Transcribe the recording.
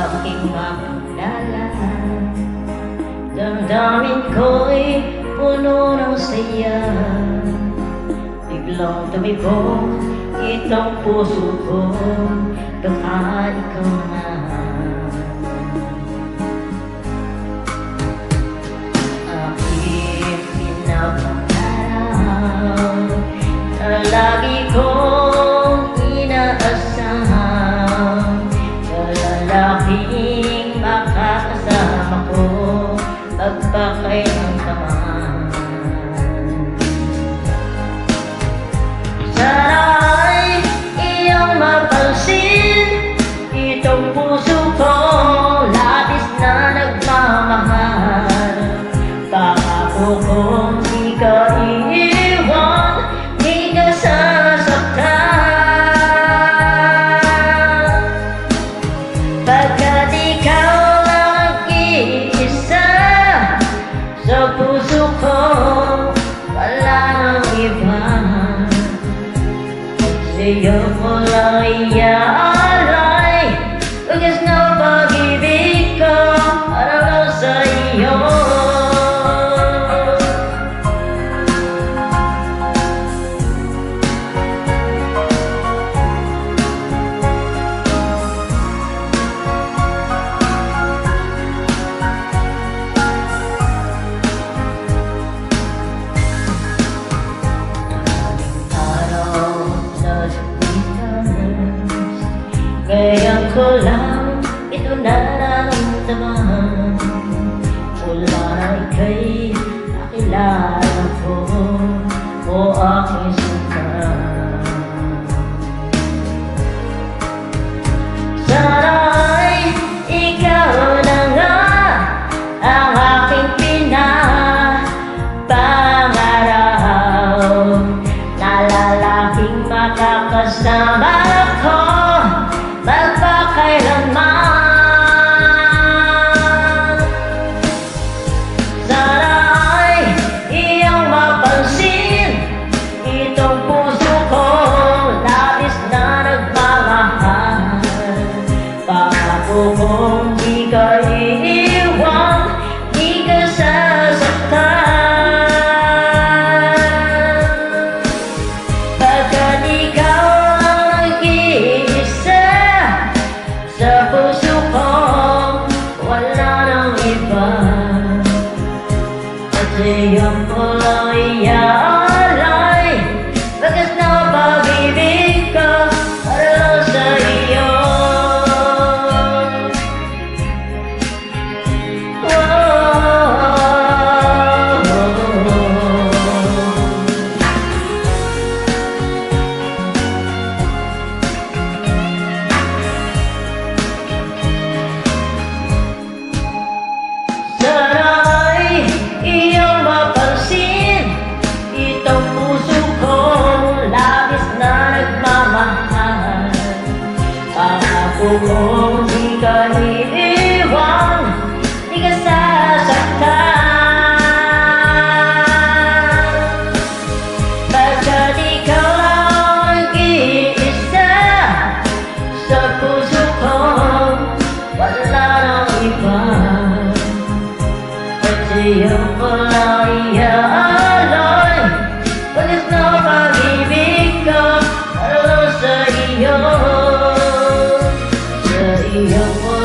aking makilala. Damdamin ko'y puno ng saya, biglang tumibok itong puso ko, baka ikaw na. Aking pinapangarap na lagi kong inaasahan, na lalaking makakasama ko magpakailanman. Sana'y iyong mapansin itong puso ko, labis na nagmamahal. Pangako kong di ka iiwan, di ka sasaktan. Pagkat ikaw lang iisa sa puso ko, wala nang iba. Sa'yo ko lang iaalay, wagas na pag-ibig ko para lang sa'yo. Ngayon ko lang ito nararamdaman, mula na ika'y nakilala ko, o aking sinta. Sana'y ikaw na nga ang aking pinapangarap, na lalaking makakasama ko magpakailanman. Sana'y iyong mapansin itong puso ko, labis na nagmamahal. Pangako kong di ka iiwan, di ka sasaktan. Pagkat ikaw ang nag-iisa sa puso ko, wala nang iba. At sa'yo ko lang iaalay, bagas na pag-ibig ko para lang sa'yo. Sana'y iyong mapansin itong puso ko, labis na nagmamahal. Pangako kong di ka iiwan, di ka sasaktan. Pagkat ikaw ang nag-iisa sa puso ko, wala nang iba. Sa'yo ko lang iaalay, wagas na pag-ibig ko para lang sa'yo. Sa'yo ko